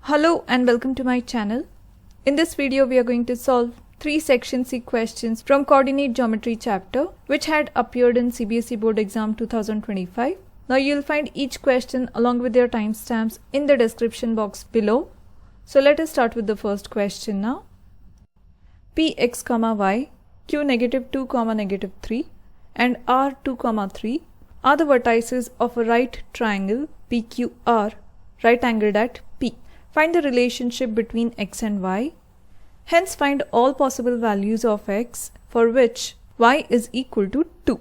Hello and welcome to my channel. In this video we are going to solve 3 section C questions from Coordinate Geometry chapter which had appeared in CBSE board exam 2025. Now you'll find each question along with their timestamps in the description box below. So let us start with the first question now. Px, y, q -2, -3 and r 2, 3 are the vertices of a right triangle PQR, right angled at P. Find the relationship between x and y. Hence find all possible values of x for which y is equal to 2.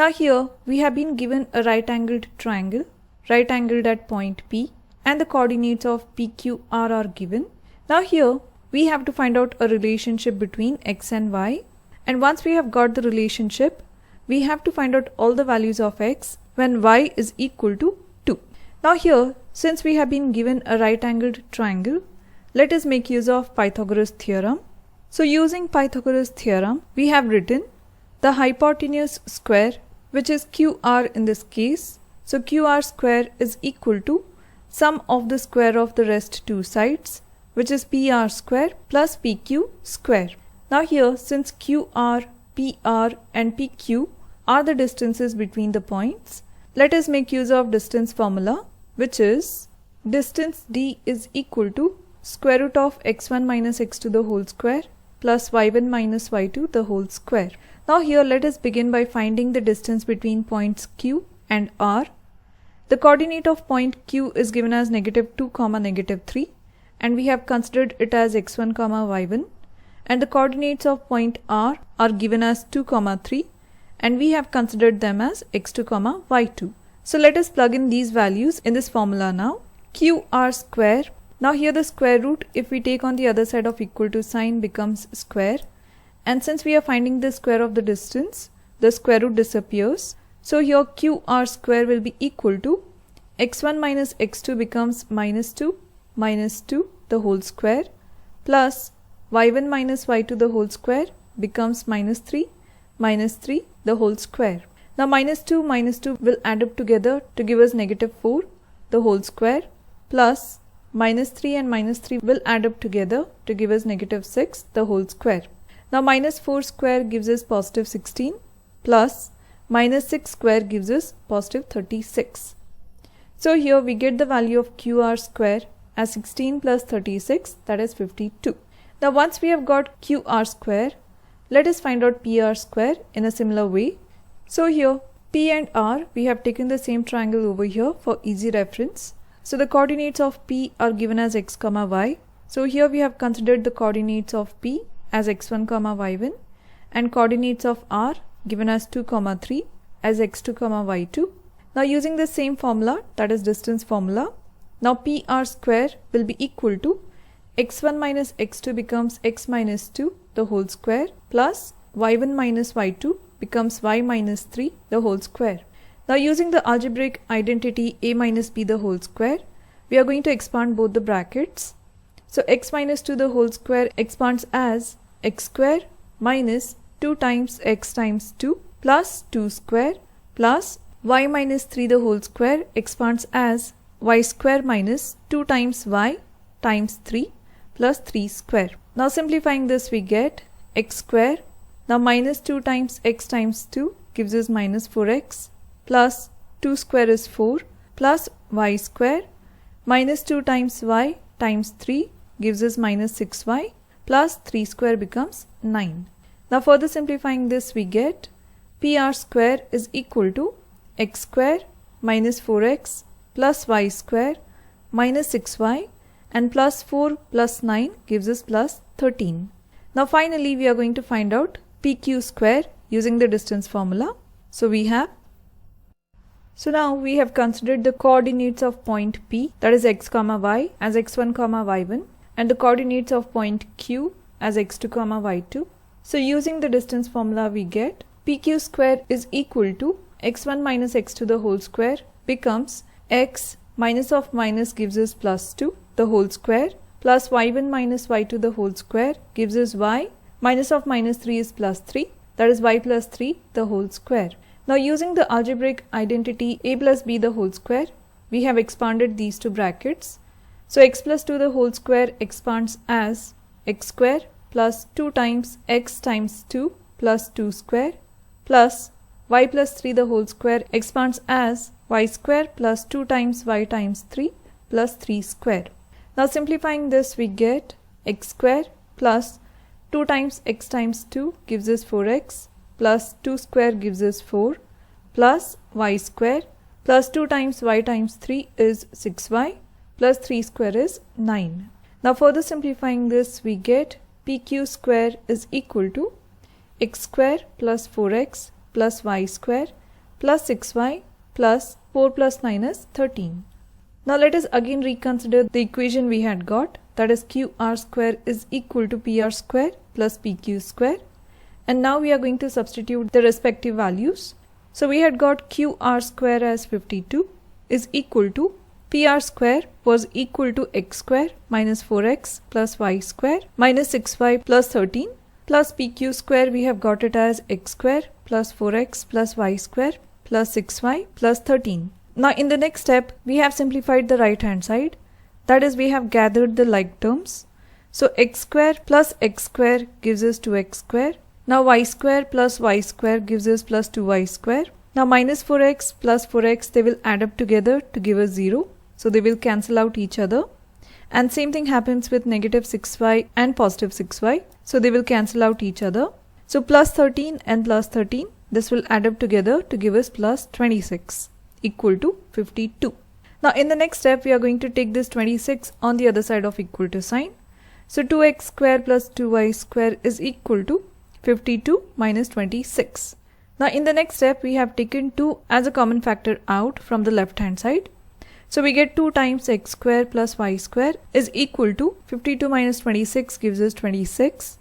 Now here we have been given a right angled triangle, right angled at point P, and the coordinates of PQR are given. Now here we have to find out a relationship between x and y, and once we have got the relationship, we have to find out all the values of x when y is equal to 2. Now here, since we have been given a right angled triangle, let us make use of Pythagoras theorem. So using Pythagoras theorem, we have written the hypotenuse square, which is QR in this case. So QR square is equal to sum of the square of the rest two sides, which is PR square plus PQ square. Now here, since QR, PR and PQ are the distances between the points, let us make use of distance formula, which is distance D is equal to square root of x1 minus x2 the whole square plus y1 minus y2 the whole square. Now here let us begin by finding the distance between points Q and R. The coordinate of point Q is given as -2, -3 and we have considered it as x1, y1, and the coordinates of point R are given as 2, 3 and we have considered them as x2, y2. So let us plug in these values in this formula now. QR square. Now here the square root, if we take on the other side of equal to sign, becomes square, and since we are finding the square of the distance, the square root disappears. So here QR square will be equal to x1 minus x2 becomes -2 the whole square plus y1 minus y2 the whole square becomes -3 the whole square. Now -2 will add up together to give us -4 the whole square plus -3 and -3 will add up together to give us -6 the whole square. Now -4 square gives us +16 plus -6 square gives us +36. So here we get the value of QR square as 16 plus 36, that is 52. Now once we have got QR square, let us find out PR square in a similar way. So here P and R, we have taken the same triangle over here for easy reference. So the coordinates of P are given as x, y. So here we have considered the coordinates of P as x1, y1 and coordinates of R given as 2, 3 as x2, y2. Now using the same formula, that is distance formula, now PR square will be equal to x1 minus x2 becomes x minus 2 the whole square plus y1 minus y2 becomes y minus 3 the whole square. Now using the algebraic identity a minus b the whole square, we are going to expand both the brackets. So x minus 2 the whole square expands as x square minus 2 times x times 2 plus 2 square plus y minus 3 the whole square expands as y square minus 2 times y times 3 plus 3 square. Now simplifying this, we get x square. Now -2 times x times 2 gives us -4x plus 2 square is 4 plus y square minus 2 times y times 3 gives us -6y plus 3 square becomes 9. Now further simplifying this, we get PR square is equal to x square minus 4x plus y square minus 6y and plus 4 plus 9 gives us plus 13. Now finally we are going to find out PQ square using the distance formula. So now we have considered the coordinates of point P, that is x, y as x1, y1 and the coordinates of point Q as x2, y2. So using the distance formula, we get PQ square is equal to x1 minus x2 the whole square becomes x minus of minus gives us +2 the whole square plus y1 minus y2 the whole square gives us y minus of -3 is +3, that is y plus 3 the whole square. Now using the algebraic identity a plus b the whole square, we have expanded these two brackets. So x plus 2 the whole square expands as x square plus 2 times x times 2 plus 2 square plus y plus 3 the whole square expands as y square plus 2 times y times 3 plus 3 square. Now simplifying this, we get x square plus 2 times x times 2 gives us 4x plus 2 square gives us 4 plus y square plus 2 times y times 3 is 6y plus 3 square is 9. Now further simplifying this, we get pq square is equal to x square plus 4x plus y square plus 6y plus 4 plus 9 is 13. Now let us again reconsider the equation we had got, that is qr square is equal to pr square plus pq square, and now we are going to substitute the respective values. So we had got qr square as 52 is equal to pr square was equal to x square minus 4x plus y square minus 6y plus 13 plus pq square, we have got it as x square plus 4x plus y square plus 6y plus 13. Now in the next step, we have simplified the right hand side, that is we have gathered the like terms. So x square plus x square gives us 2x square. Now y square plus y square gives us plus 2y square. Now minus 4x plus 4x, they will add up together to give us 0. So they will cancel out each other. And same thing happens with negative 6y and positive 6y. So they will cancel out each other. So plus 13 and plus 13, this will add up together to give us plus 26 equal to 52. Now in the next step, we are going to take this 26 on the other side of equal to sign. So 2x square plus 2y square is equal to 52 minus 26. Now in the next step, we have taken 2 as a common factor out from the left hand side. So we get 2 times x square plus y square is equal to 52 minus 26 gives us 26.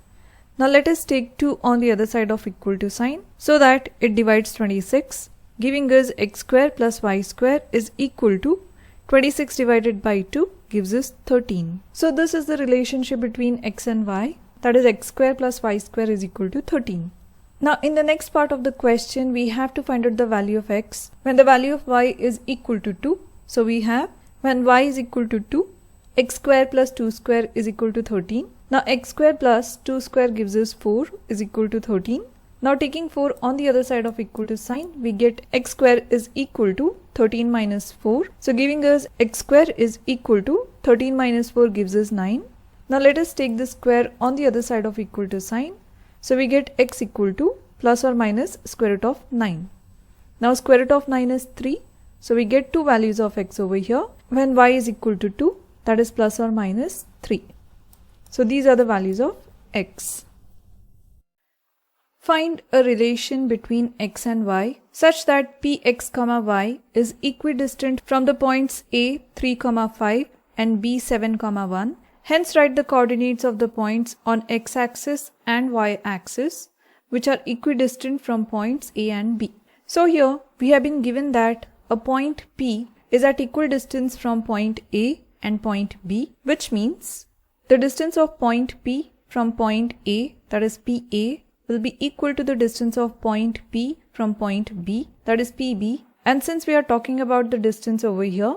Now let us take 2 on the other side of equal to sign so that it divides 26, giving us x square plus y square is equal to 26 divided by 2 gives us 13. So this is the relationship between x and y, that is x square plus y square is equal to 13. Now in the next part of the question, we have to find out the value of x when the value of y is equal to 2. So we have when y is equal to 2, x square plus 2 square is equal to 13. Now x square plus 2 square gives us 4 is equal to 13. Now taking 4 on the other side of equal to sign, we get x square is equal to 13 minus 4. So giving us x square is equal to 13 minus 4 gives us 9. Now let us take the square on the other side of equal to sign. So we get x equal to plus or minus square root of 9. Now square root of 9 is 3. So we get two values of x over here when y is equal to 2, that is plus or minus 3. So these are the values of x. Find a relation between x and y such that px, y is equidistant from the points a 3, 5 and b 7, 1. Hence write the coordinates of the points on x-axis and y-axis which are equidistant from points a and b. So here we have been given that a point P is at equal distance from point A and point B, which means the distance of point P from point A, that is PA, will be equal to the distance of point P from point B, that is PB. And since we are talking about the distance over here,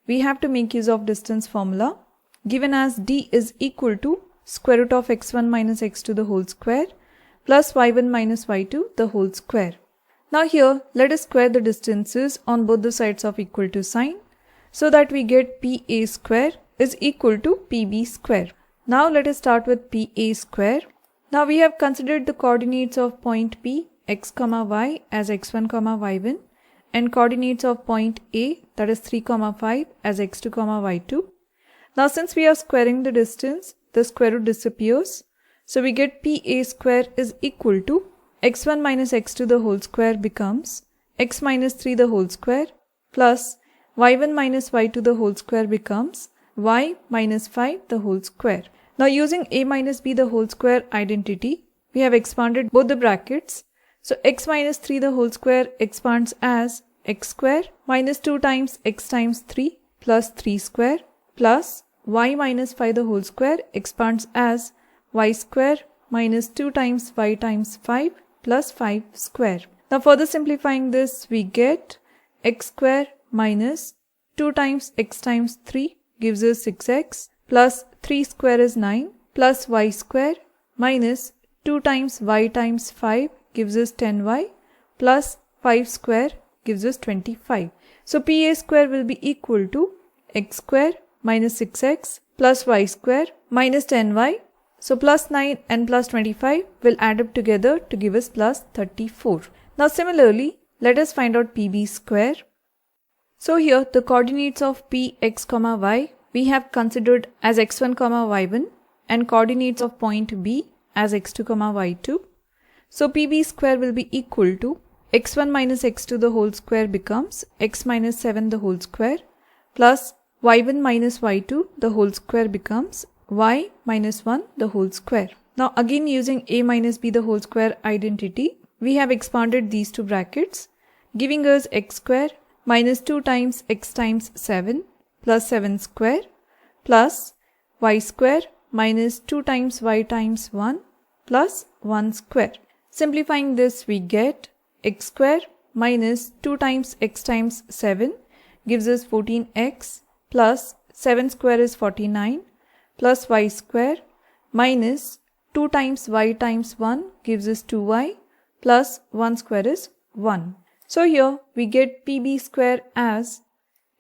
we have to make use of distance formula given as D is equal to square root of x1 minus x2 the whole square plus y1 minus y2 the whole square. Now here, let us square the distances on both the sides of equal to sign so that we get PA square is equal to PB square. Now let us start with PA square. Now we have considered the coordinates of point P, x, y as x1, y1 and coordinates of point A, that is 3, 5 as x2, y2. Now since we are squaring the distance, the square root disappears. So we get PA square is equal to x1 minus x2 the whole square becomes x minus 3 the whole square plus y1 minus y2 the whole square becomes y minus 5 the whole square. Now using a minus b the whole square identity, we have expanded both the brackets. So x minus 3 the whole square expands as x square minus 2 times x times 3 plus 3 square plus y minus 5 the whole square expands as y square minus 2 times y times 5 plus 5 square. Now further simplifying this, we get x square minus 2 times x times 3 gives us 6x plus 3 square is 9 plus y square minus 2 times y times 5 gives us 10y plus 5 square gives us 25. So PA square will be equal to x square minus 6x plus y square minus 10y. So plus 9 and plus 25 will add up together to give us plus 34. Now similarly, let us find out PB square. So here the coordinates of Px, y we have considered as x1, y1 and coordinates of point B as x2, y2. So PB square will be equal to x1 minus x2 the whole square becomes x minus 7 the whole square plus y1 minus y2 the whole square becomes y minus 1 the whole square. Now again using a minus b the whole square identity, we have expanded these two brackets giving us x square minus 2 times x times 7 plus 7 square plus y square minus 2 times y times 1 plus 1 square. Simplifying this we get x square minus 2 times x times 7 gives us 14x plus 7 square is 49 plus y square minus 2 times y times 1 gives us 2y plus 1 square is 1. So here we get PB square as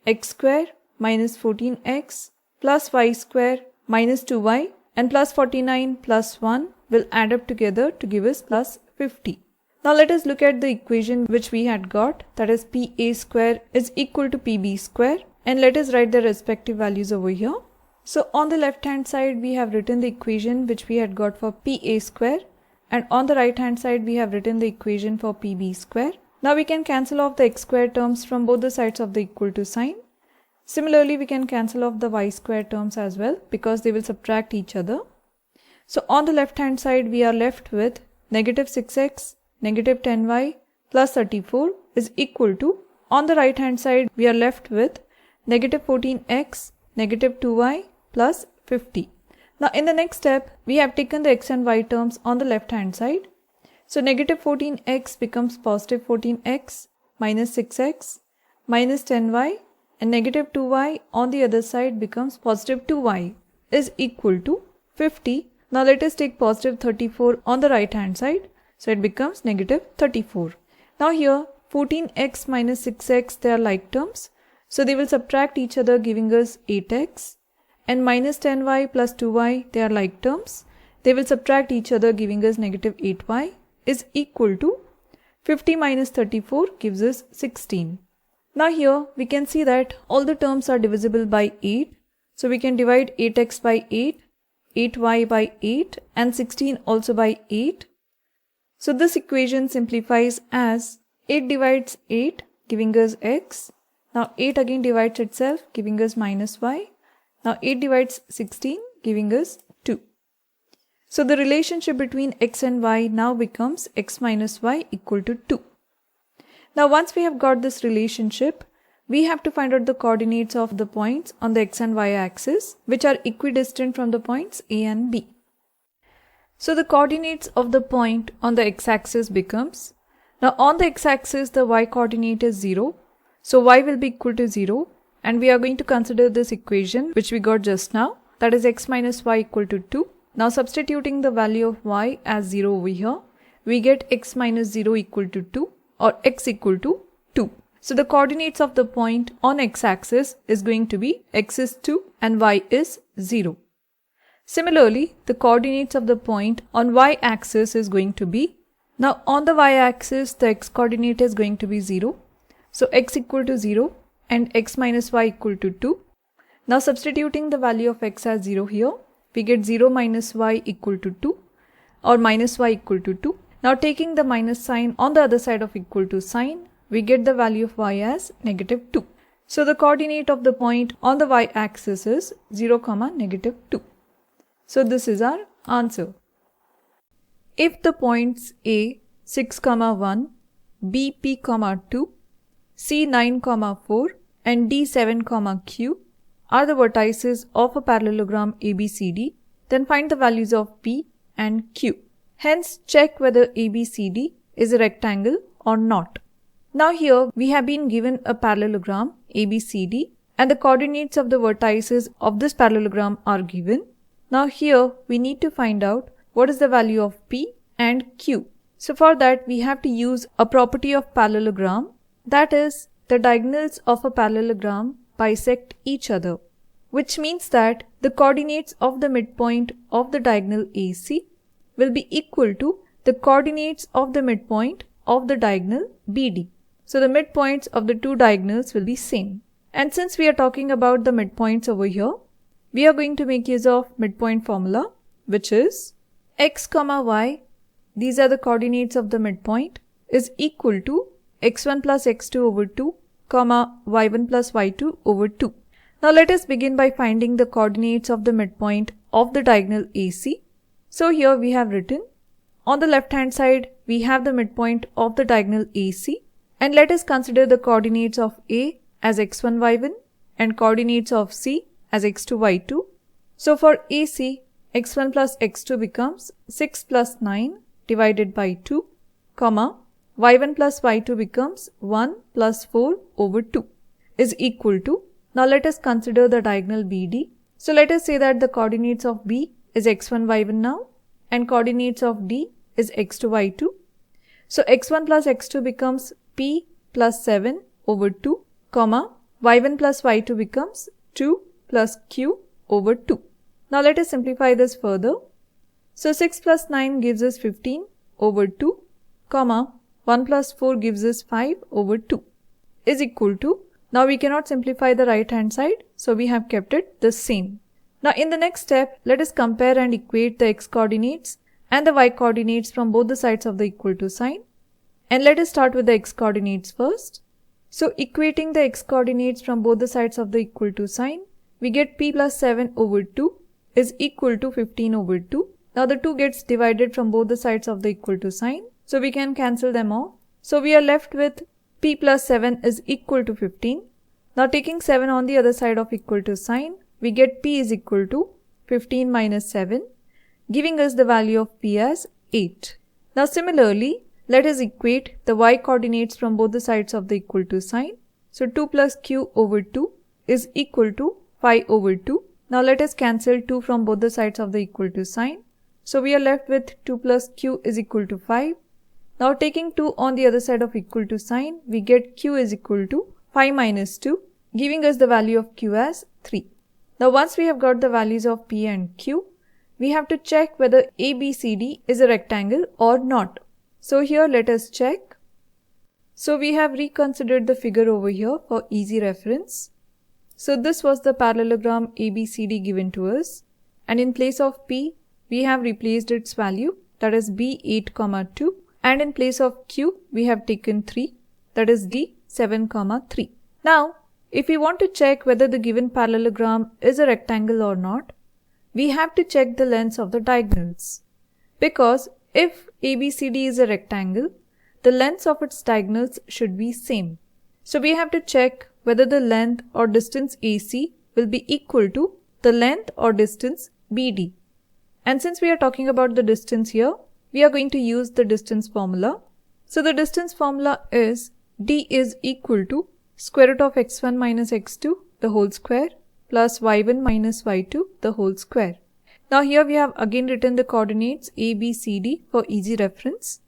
x square minus 14x plus y square minus 2y and plus 49 plus 1 will add up together to give us plus 50. Now let us look at the equation which we had got, that is PA square is equal to PB square, and let us write the respective values over here. So on the left hand side we have written the equation which we had got for PA square, and on the right hand side we have written the equation for PB square. Now we can cancel off the x square terms from both the sides of the equal to sign. Similarly we can cancel off the y square terms as well because they will subtract each other. So on the left hand side we are left with negative 6x negative 10y plus 34 is equal to, on the right hand side we are left with negative 14x negative 2y plus 50. Now in the next step we have taken the x and y terms on the left hand side. So negative 14x becomes positive 14x minus 6x minus 10y, and negative 2y on the other side becomes positive 2y is equal to 50. Now let us take positive 34 on the right hand side. So it becomes negative 34. Now here 14x minus 6x, they are like terms. So they will subtract each other giving us 8x, and minus 10y plus 2y, they are like terms. They will subtract each other giving us negative 8y is equal to 50 minus 34 gives us 16. Now here we can see that all the terms are divisible by 8. So we can divide 8x by 8, 8y by 8 and 16 also by 8. So this equation simplifies as 8 divides 8 giving us x. Now 8 again divides itself giving us minus y. Now 8 divides 16 giving us 2. So the relationship between x and y now becomes x minus y equal to 2. Now once we have got this relationship, we have to find out the coordinates of the points on the x and y axis which are equidistant from the points A and B. So the coordinates of the point on the x-axis becomes, now on the x-axis the y coordinate is 0, so y will be equal to 0, and we are going to consider this equation which we got just now, that is x minus y equal to 2. Now substituting the value of y as 0 over here, we get x minus 0 equal to 2 or x equal to 2. So the coordinates of the point on x-axis is going to be x is 2 and y is 0. Similarly, the coordinates of the point on y-axis is going to be, now on the y-axis the x coordinate is going to be 0. So x equal to 0 and x minus y equal to 2. Now substituting the value of x as 0 here, we get 0 minus y equal to 2 or minus y equal to 2. Now taking the minus sign on the other side of equal to sign, we get the value of y as negative 2. So the coordinate of the point on the y-axis is 0, negative 2. So this is our answer. If the points A 6, 1, B, P, 2, C 9, 4 and D 7, Q are the vertices of a parallelogram ABCD, then find the values of P and Q. Hence check whether ABCD is a rectangle or not. Now here we have been given a parallelogram ABCD and the coordinates of the vertices of this parallelogram are given. Now here we need to find out what is the value of P and Q. So for that we have to use a property of parallelogram, that is, the diagonals of a parallelogram bisect each other, which means that the coordinates of the midpoint of the diagonal AC will be equal to the coordinates of the midpoint of the diagonal BD. So the midpoints of the two diagonals will be same. And since we are talking about the midpoints over here, we are going to make use of midpoint formula, which is x comma y, these are the coordinates of the midpoint, is equal to x1 plus x2 over 2, comma y1 plus y2 over 2. Now let us begin by finding the coordinates of the midpoint of the diagonal AC. So here we have written, on the left hand side we have the midpoint of the diagonal AC, and let us consider the coordinates of A as x1 y1 and coordinates of C as x2 y2. So for AC, x1 plus x2 becomes 6 plus 9 divided by 2, comma y1 plus y2 becomes 1 plus 4 over 2 is equal to, now let us consider the diagonal BD. So let us say that the coordinates of B is x1 y1 now and coordinates of D is x2 y2. So x1 plus x2 becomes P plus 7 over 2, comma y1 plus y2 becomes 2 plus q over 2. Now let us simplify this further. So 6 plus 9 gives us 15 over 2, comma 1 plus 4 gives us 5 over 2 is equal to, now we cannot simplify the right hand side, so we have kept it the same. Now in the next step, let us compare and equate the x coordinates and the y coordinates from both the sides of the equal to sign. And let us start with the x coordinates first. So equating the x coordinates from both the sides of the equal to sign, we get p plus 7 over 2 is equal to 15 over 2. Now the 2 gets divided from both the sides of the equal to sign, so we can cancel them off. So we are left with p plus 7 is equal to 15. Now taking 7 on the other side of equal to sign, we get p is equal to 15 minus 7, giving us the value of p as 8. Now similarly, let us equate the y coordinates from both the sides of the equal to sign. So 2 plus q over 2 is equal to 5 over 2. Now let us cancel 2 from both the sides of the equal to sign. So we are left with 2 plus q is equal to 5. Now taking 2 on the other side of equal to sign, we get q is equal to 5 minus 2, giving us the value of q as 3. Now once we have got the values of p and q, we have to check whether ABCD is a rectangle or not. So here let us check. So we have reconsidered the figure over here for easy reference. So this was the parallelogram ABCD given to us, and in place of P, we have replaced its value, that is B 8, 2, and in place of Q, we have taken 3, that is D 7, 3. Now, if we want to check whether the given parallelogram is a rectangle or not, we have to check the lengths of the diagonals. Because if ABCD is a rectangle, the lengths of its diagonals should be same. So we have to check whether the length or distance AC will be equal to the length or distance BD. And since we are talking about the distance here, we are going to use the distance formula. So the distance formula is D is equal to square root of x1 minus x2 the whole square plus y1 minus y2 the whole square. Now here we have again written the coordinates A, B, C, D for easy reference.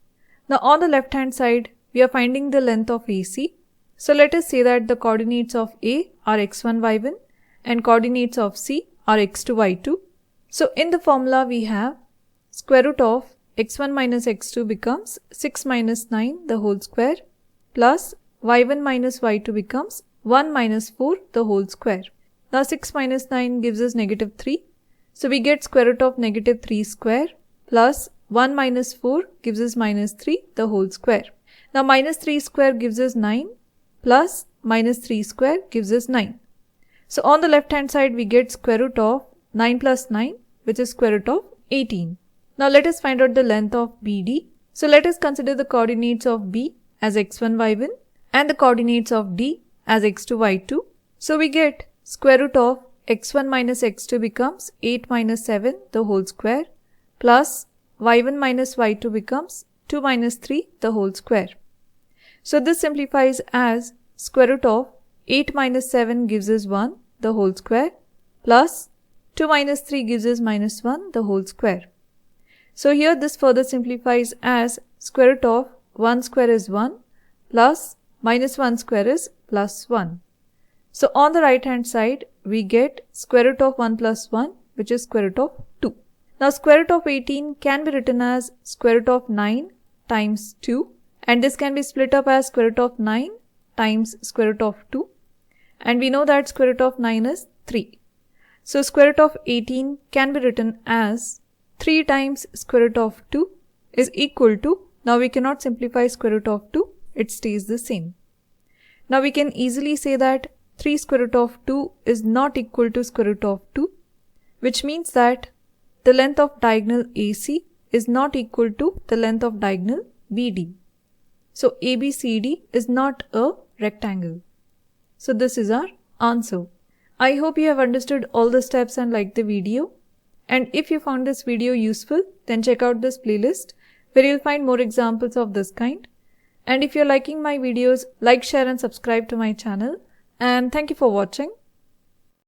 Now on the left hand side, we are finding the length of AC. So let us say that the coordinates of A are x1, y1 and coordinates of C are x2, y2. So in the formula we have square root of x1 minus x2 becomes 6 minus 9 the whole square plus y1 minus y2 becomes 1 minus 4 the whole square. Now 6 minus 9 gives us negative 3. So we get square root of negative 3 square plus 1 minus 4 gives us minus 3 the whole square. Now minus 3 square gives us 9 plus minus 3 square gives us 9. So on the left hand side we get square root of 9 plus 9, which is square root of 18. Now let us find out the length of BD. So let us consider the coordinates of B as x1, y1 and the coordinates of D as x2, y2. So we get square root of x1 minus x2 becomes 8 minus 7 the whole square plus y1 minus y2 becomes 2 minus 3 the whole square. So this simplifies as square root of 8 minus 7 gives us 1, the whole square, plus 2 minus 3 gives us minus 1, the whole square. So here this further simplifies as square root of 1 square is 1 plus minus 1 square is plus 1. So on the right hand side, we get square root of 1 plus 1, which is square root of 2. Now square root of 18 can be written as square root of 9 times 2, and this can be split up as square root of 9 times square root of 2, and we know that square root of 9 is 3. So square root of 18 can be written as 3 times square root of 2 is equal to, now we cannot simplify square root of 2, it stays the same. Now we can easily say that 3 square root of 2 is not equal to square root of 2, which means that the length of diagonal AC is not equal to the length of diagonal BD. So ABCD is not a rectangle. So this is our answer. I hope you have understood all the steps and liked the video. And if you found this video useful, then check out this playlist where you'll find more examples of this kind. And if you're liking my videos, like, share and subscribe to my channel. And thank you for watching.